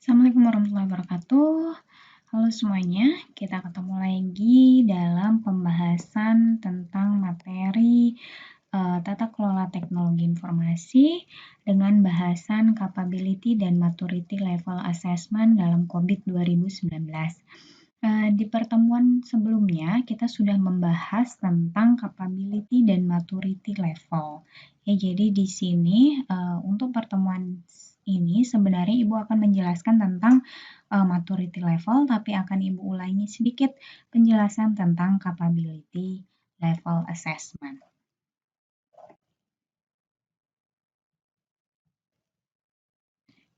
Assalamualaikum warahmatullahi wabarakatuh. Halo semuanya, kita ketemu lagi dalam pembahasan tentang materi tata kelola teknologi informasi dengan bahasan capability dan maturity level assessment dalam COVID 2019. Di pertemuan sebelumnya, kita sudah membahas tentang capability dan maturity level. Ya, jadi di sini untuk pertemuan ini sebenarnya Ibu akan menjelaskan tentang maturity level, tapi akan Ibu ulangi sedikit penjelasan tentang capability level assessment.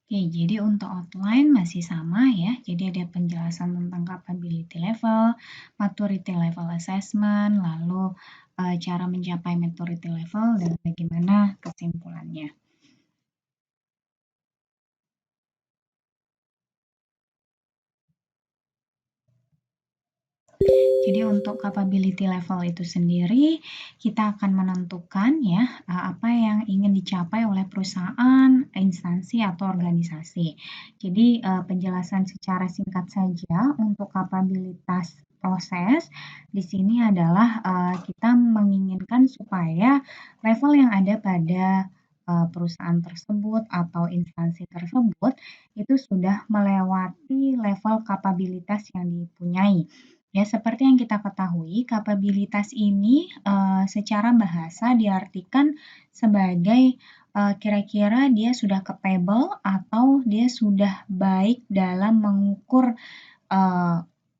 Oke, jadi untuk outline masih sama ya. Jadi ada penjelasan tentang capability level, maturity level assessment, lalu cara mencapai maturity level dan bagaimana kesimpulannya. Jadi untuk capability level itu sendiri, kita akan menentukan ya apa yang ingin dicapai oleh perusahaan, instansi atau organisasi. Jadi penjelasan secara singkat saja untuk kapabilitas proses di sini adalah kita menginginkan supaya level yang ada pada perusahaan tersebut atau instansi tersebut itu sudah melewati level kapabilitas yang dipunyai. Ya, seperti yang kita ketahui, kapabilitas ini secara bahasa diartikan sebagai kira-kira dia sudah capable atau dia sudah baik dalam mengukur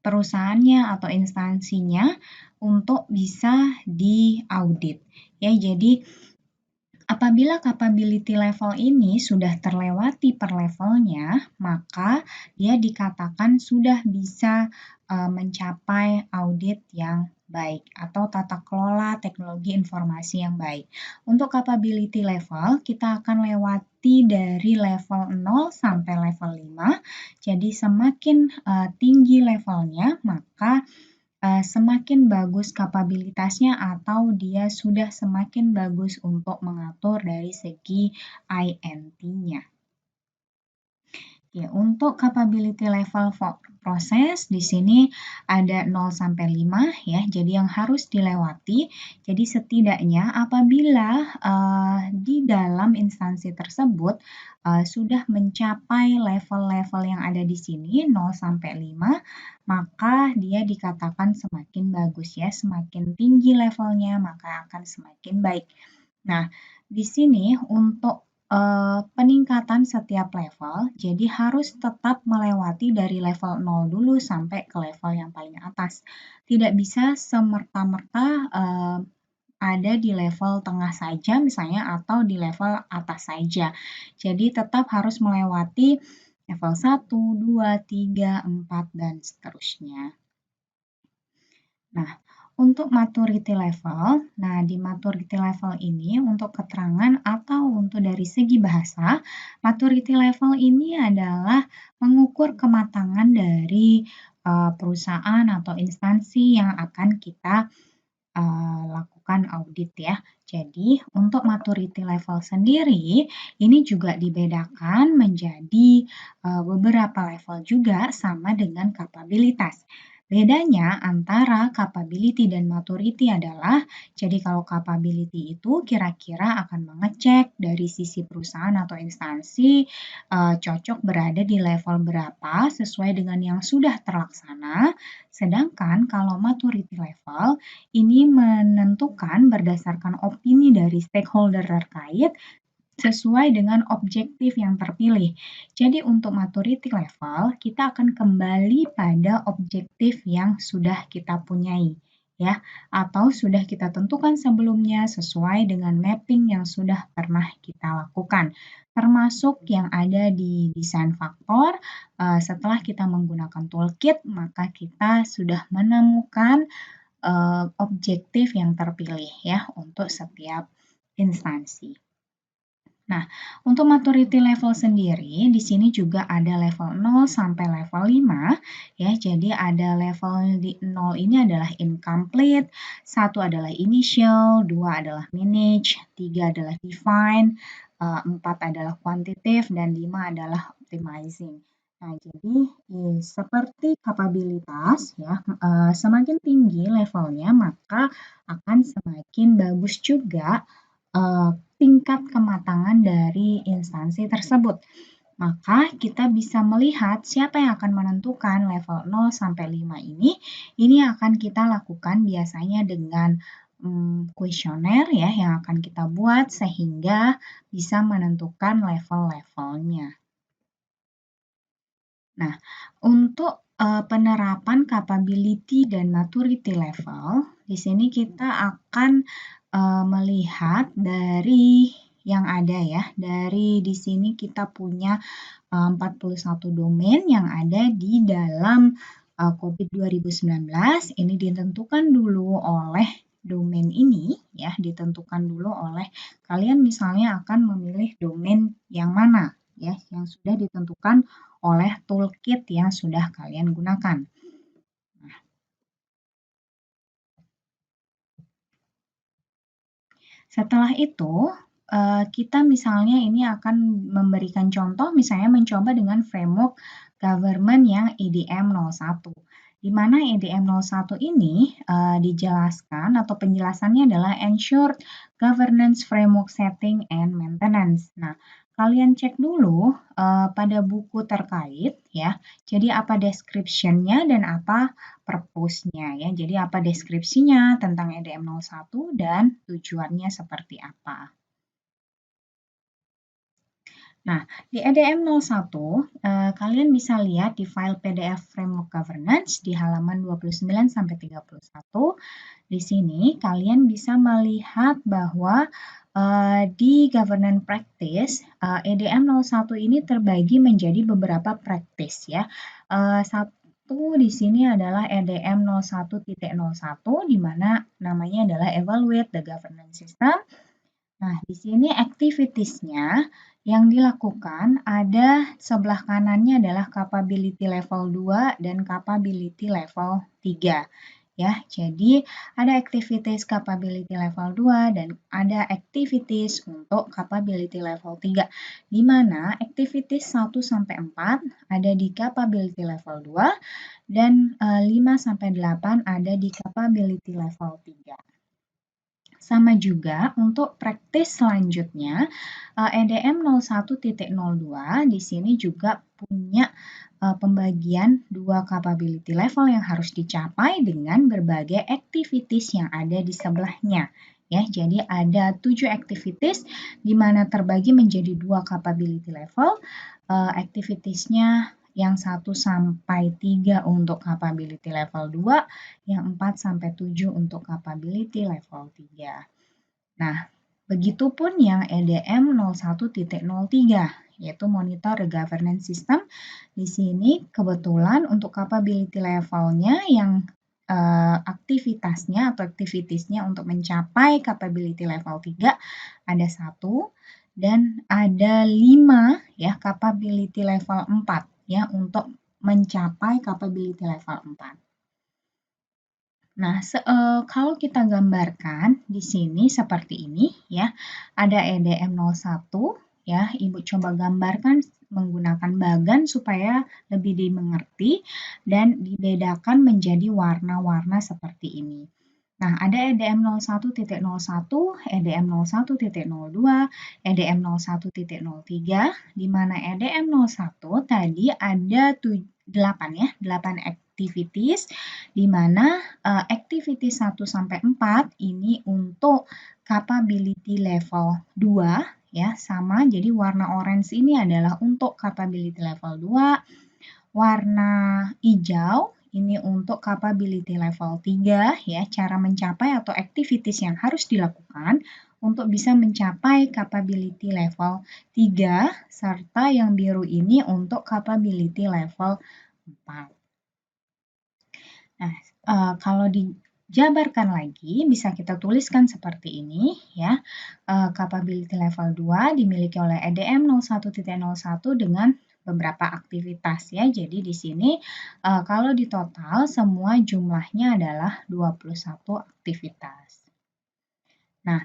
perusahaannya atau instansinya untuk bisa diaudit. Ya, jadi apabila capability level ini sudah terlewati per levelnya, maka dia dikatakan sudah bisa mencapai audit yang baik atau tata kelola teknologi informasi yang baik. Untuk capability level, kita akan lewati dari level 0 sampai level 5. Jadi semakin tinggi levelnya, maka semakin bagus kapabilitasnya atau dia sudah semakin bagus untuk mengatur dari segi INT-nya. Ya, untuk capability level proses di sini ada 0 sampai 5 ya. Jadi yang harus dilewati. Jadi setidaknya apabila di dalam instansi tersebut sudah mencapai level-level yang ada di sini 0 sampai 5, maka dia dikatakan semakin bagus ya. Semakin tinggi levelnya, maka akan semakin baik. Nah, di sini untuk peningkatan setiap level, jadi harus tetap melewati dari level 0 dulu sampai ke level yang paling atas. Tidak bisa semerta-merta ada di level tengah saja misalnya atau di level atas saja. Jadi tetap harus melewati level 1, 2, 3, 4, dan seterusnya. Nah, untuk maturity level, di maturity level ini untuk keterangan atau untuk dari segi bahasa, maturity level ini adalah mengukur kematangan dari perusahaan atau instansi yang akan kita lakukan audit ya. Jadi untuk maturity level sendiri ini juga dibedakan menjadi beberapa level juga sama dengan kapabilitas. Bedanya antara capability dan maturity adalah, jadi kalau capability itu kira-kira akan mengecek dari sisi perusahaan atau instansi cocok berada di level berapa sesuai dengan yang sudah terlaksana. Sedangkan kalau maturity level ini menentukan berdasarkan opini dari stakeholder terkait sesuai dengan objektif yang terpilih. Jadi untuk maturity level, kita akan kembali pada objektif yang sudah kita punyai, ya, atau sudah kita tentukan sebelumnya sesuai dengan mapping yang sudah pernah kita lakukan. Termasuk yang ada di desain faktor, setelah kita menggunakan toolkit, maka kita sudah menemukan objektif yang terpilih ya untuk setiap instansi. Nah, untuk maturity level sendiri, di sini juga ada level 0 sampai level 5, ya. Jadi ada level di 0 ini adalah incomplete, 1 adalah initial, 2 adalah manage, 3 adalah define, 4 adalah quantitative, dan 5 adalah optimizing. Nah, jadi seperti kapabilitas ya, semakin tinggi levelnya maka akan semakin bagus juga tingkat kematangan dari instansi tersebut. Maka kita bisa melihat siapa yang akan menentukan level 0 sampai 5 ini. Ini akan kita lakukan biasanya dengan kuesioner ya yang akan kita buat sehingga bisa menentukan level-levelnya. Nah, untuk penerapan capability dan maturity level, di sini kita akan melihat dari yang ada ya. Dari di sini kita punya 41 domain yang ada di dalam COVID 2019. Ini ditentukan dulu oleh domain ini ya, ditentukan dulu oleh kalian misalnya akan memilih domain yang mana ya, yang sudah ditentukan oleh toolkit yang sudah kalian gunakan. Setelah itu, kita misalnya ini akan memberikan contoh, misalnya mencoba dengan framework government yang EDM 01. Di mana EDM 01 ini dijelaskan atau penjelasannya adalah Ensured Governance Framework Setting and Maintenance. Nah, kalian cek dulu pada buku terkait ya. Jadi apa description-nya dan apa purpose-nya ya. Jadi apa deskripsinya tentang EDM 01 dan tujuannya seperti apa. Nah, di EDM 01, kalian bisa lihat di file PDF Framework Governance di halaman 29 sampai 31. Di sini kalian bisa melihat bahwa di governance practice EDM 01 ini terbagi menjadi beberapa practice ya. Satu di sini adalah EDM 01.01 di mana namanya adalah Evaluate the Governance System. Nah, di sini activities-nya yang dilakukan ada sebelah kanannya adalah capability level 2 dan capability level 3. Ya, jadi ada activities capability level 2 dan ada activities untuk capability level 3. Di mana activities 1 sampai 4 ada di capability level 2 dan 5 sampai 8 ada di capability level 3. Sama juga untuk praktis selanjutnya, EDM 01.02 di sini juga punya pembagian dua capability level yang harus dicapai dengan berbagai activities yang ada di sebelahnya. Ya, jadi ada 7 activities di mana terbagi menjadi 2 capability level. Activitiesnya yang 1 sampai 3 untuk capability level 2, yang 4 sampai 7 untuk capability level 3. Nah, begitupun yang EDM 01.03, yaitu Monitor the Governance System. Di sini kebetulan untuk capability levelnya yang aktivitasnya atau activitiesnya untuk mencapai capability level 3 ada 1 dan ada 5 ya capability level 4 ya untuk mencapai capability level 4. Nah, kalau kita gambarkan di sini seperti ini ya, ada EDM 01 ya, Ibu coba gambarkan menggunakan bagan supaya lebih dimengerti dan dibedakan menjadi warna-warna seperti ini. Nah, ada EDM 01.01, EDM 01.02, EDM 01.03, di mana EDM 01 tadi ada 8 ya, 8 activities, di mana activity 1 sampai 4 ini untuk capability level 2 ya, sama. Jadi warna orange ini adalah untuk capability level 2, warna hijau ini untuk capability level 3 ya, cara mencapai atau activities yang harus dilakukan untuk bisa mencapai capability level 3 serta yang biru ini untuk capability level 4. Nah, kalau dijabarkan lagi bisa kita tuliskan seperti ini ya. Capability level 2 dimiliki oleh EDM 01.01 dengan beberapa aktivitas ya. Jadi di sini kalau di total semua jumlahnya adalah 21 aktivitas. Nah,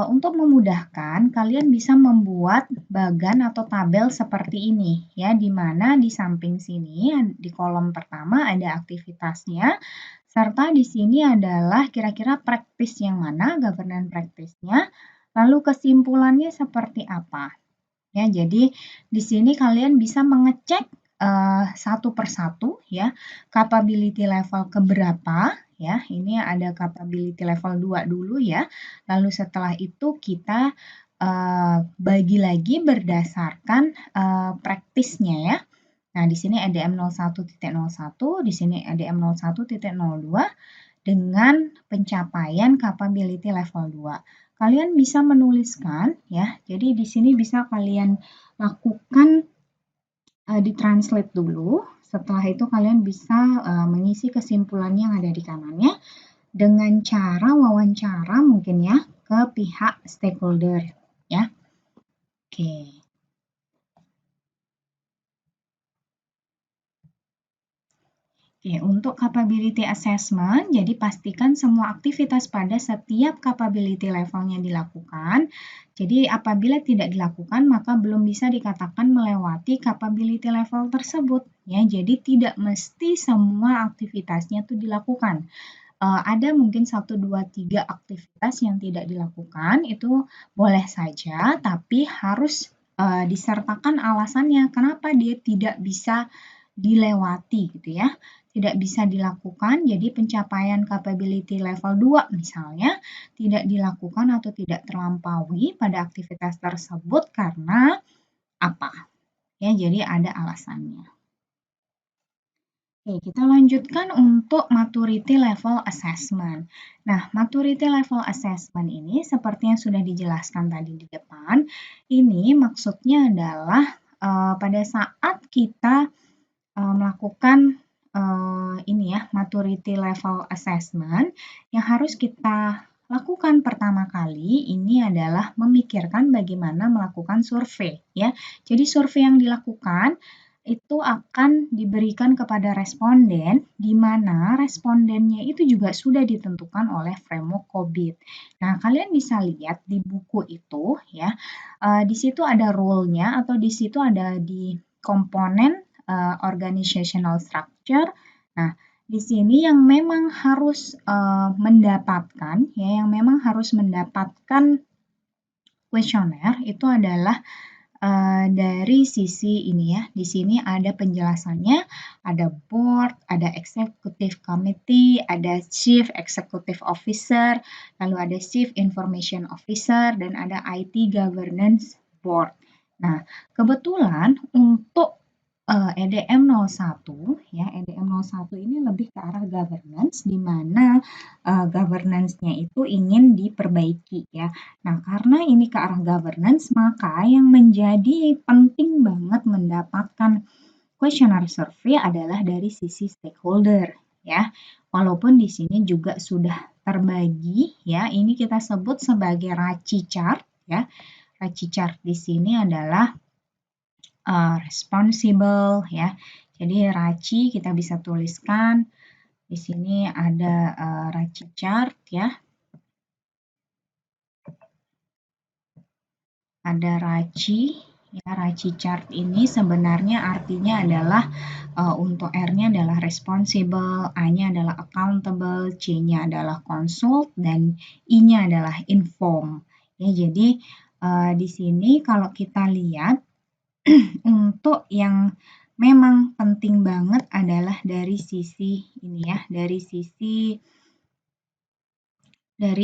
untuk memudahkan, kalian bisa membuat bagan atau tabel seperti ini, ya, di mana di samping sini, di kolom pertama ada aktivitasnya, serta di sini adalah kira-kira praktis yang mana, governance praktisnya, lalu kesimpulannya seperti apa. Ya, jadi di sini kalian bisa mengecek satu persatu ya, capability level keberapa ya. Ini ada capability level 2 dulu ya. Lalu setelah itu kita bagi lagi berdasarkan praktisnya ya. Nah, di sini EDM 01.01, di sini EDM 01.02 dengan pencapaian capability level 2. Kalian bisa menuliskan ya. Jadi di sini bisa kalian lakukan ditranslate dulu. Setelah itu kalian bisa mengisi kesimpulannya yang ada di kanannya dengan cara wawancara mungkin ya ke pihak stakeholder ya. Oke. Oke, untuk capability assessment, jadi pastikan semua aktivitas pada setiap capability levelnya dilakukan. Jadi apabila tidak dilakukan, maka belum bisa dikatakan melewati capability level tersebut. Ya, jadi tidak mesti semua aktivitasnya itu dilakukan. Ada mungkin 1, 2, 3 aktivitas yang tidak dilakukan, itu boleh saja, tapi harus disertakan alasannya kenapa dia tidak bisa dilewati gitu ya. Tidak bisa dilakukan, jadi pencapaian capability level 2 misalnya tidak dilakukan atau tidak terlampaui pada aktivitas tersebut karena apa? Ya, jadi ada alasannya. Oke, kita lanjutkan untuk maturity level assessment. Nah, maturity level assessment ini seperti yang sudah dijelaskan tadi di depan, ini maksudnya adalah pada saat kita melakukan ini ya, maturity level assessment, yang harus kita lakukan pertama kali ini adalah memikirkan bagaimana melakukan survei ya. Jadi survei yang dilakukan itu akan diberikan kepada responden, di mana respondennya itu juga sudah ditentukan oleh framework COBIT. Nah, kalian bisa lihat di buku itu ya, di situ ada role-nya atau di situ ada di komponen organizational structure. Nah, di sini yang memang harus mendapatkan ya, yang memang harus mendapatkan kuesioner itu adalah dari sisi ini ya. Di sini ada penjelasannya, ada board, ada executive committee, ada chief executive officer, lalu ada chief information officer, dan ada IT governance board. Nah, kebetulan untuk EDM 01 ya, EDM 01 ini lebih ke arah governance, di mana governance-nya itu ingin diperbaiki ya. Nah, karena ini ke arah governance, maka yang menjadi penting banget mendapatkan questionnaire survey adalah dari sisi stakeholder ya. Walaupun di sini juga sudah terbagi ya, ini kita sebut sebagai RACI chart ya. RACI chart di sini adalah responsible ya. Jadi RACI kita bisa tuliskan di sini ada RACI chart ya. Ada RACI ya. RACI chart ini sebenarnya artinya adalah untuk R-nya adalah responsible, A-nya adalah accountable, C-nya adalah consult, dan I-nya adalah inform. Ya, jadi di sini kalau kita lihat untuk yang memang penting banget adalah dari sisi ini ya, dari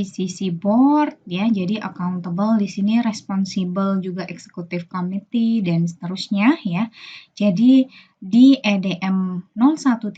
sisi board ya, jadi accountable di sini, responsible juga executive committee dan seterusnya ya. Jadi di EDM 01.01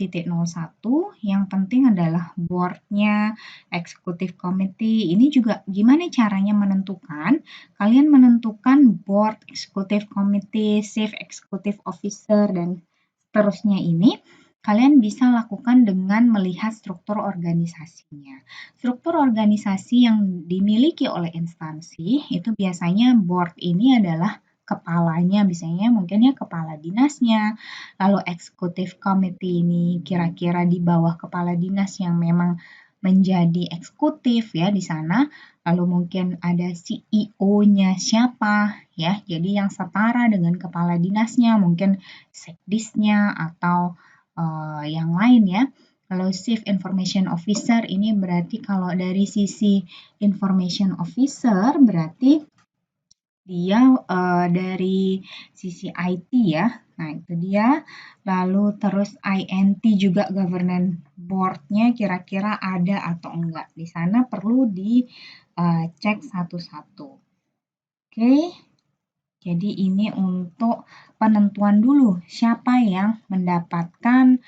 yang penting adalah boardnya, executive committee. Ini juga gimana caranya menentukan? Kalian menentukan board, executive committee, chief executive officer dan seterusnya ini kalian bisa lakukan dengan melihat struktur organisasinya. Struktur organisasi yang dimiliki oleh instansi itu biasanya board ini adalah kepalanya, biasanya mungkin ya kepala dinasnya, lalu executive committee ini kira-kira di bawah kepala dinas yang memang menjadi eksekutif ya di sana, lalu mungkin ada CEO-nya siapa ya, jadi yang setara dengan kepala dinasnya, mungkin sekdisnya atau yang lain ya. Kalau Chief Information Officer ini berarti kalau dari sisi Information Officer berarti dia dari sisi IT ya. Nah, itu dia. Lalu terus INT juga governance board-nya kira-kira ada atau enggak. Di sana perlu dicek satu-satu. Oke. Jadi ini untuk penentuan dulu siapa yang mendapatkan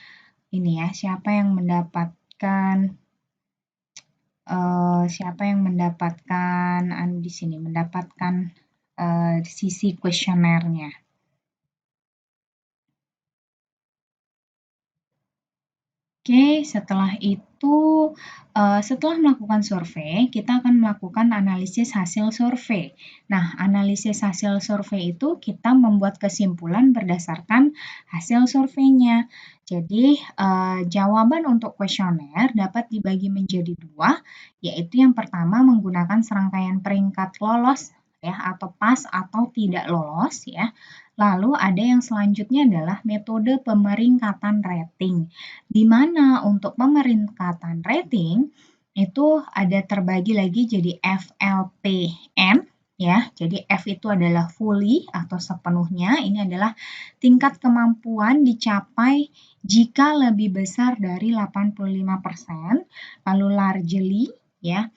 ini ya, siapa yang mendapatkan di sini mendapatkan sisi kuesionernya. Oke, setelah itu, setelah melakukan survei, kita akan melakukan analisis hasil survei. Nah, analisis hasil survei itu kita membuat kesimpulan berdasarkan hasil surveinya. Jadi, jawaban untuk kuesioner dapat dibagi menjadi dua, yaitu yang pertama menggunakan serangkaian peringkat lolos ya, atau pas atau tidak lolos ya. Lalu ada yang selanjutnya adalah metode pemeringkatan rating, di mana untuk pemeringkatan rating itu ada terbagi lagi jadi FLPN ya. Jadi F itu adalah fully atau sepenuhnya, ini adalah tingkat kemampuan dicapai jika lebih besar dari 85%, lalu largely ya.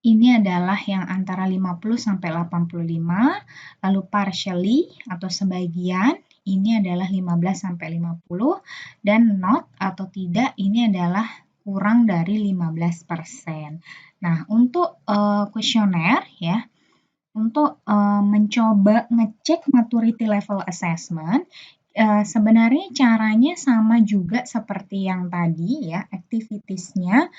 Ini adalah yang antara 50 sampai 85, lalu partially atau sebagian ini adalah 15 sampai 50 dan not atau tidak ini adalah kurang dari 15%. Nah, untuk kuesioner ya, untuk mencoba ngecek maturity level assessment, sebenarnya caranya sama juga seperti yang tadi ya, activitiesnya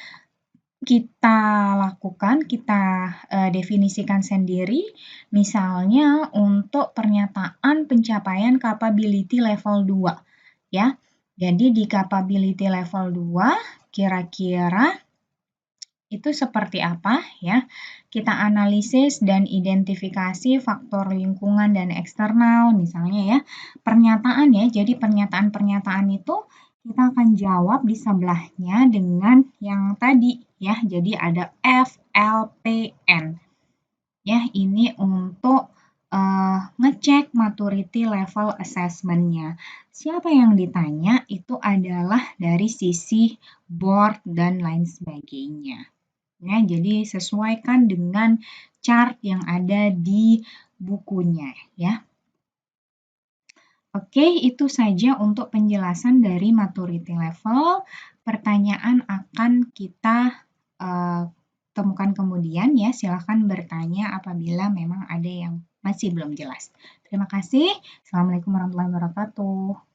kita lakukan, kita definisikan sendiri, misalnya untuk pernyataan pencapaian capability level 2 ya. Jadi di capability level 2 kira-kira itu seperti apa ya? Kita analisis dan identifikasi faktor lingkungan dan eksternal misalnya ya. Pernyataan ya, jadi pernyataan-pernyataan itu kita akan jawab di sebelahnya dengan yang tadi ya. Jadi ada FLPN. Ya, ini untuk ngecek maturity level assessment-nya. Siapa yang ditanya itu adalah dari sisi board dan lain sebagainya. Ya, jadi sesuaikan dengan chart yang ada di bukunya ya. Oke, itu saja untuk penjelasan dari maturity level. Pertanyaan akan kita temukan kemudian ya. Silahkan bertanya apabila memang ada yang masih belum jelas. Terima kasih. Assalamualaikum warahmatullahi wabarakatuh.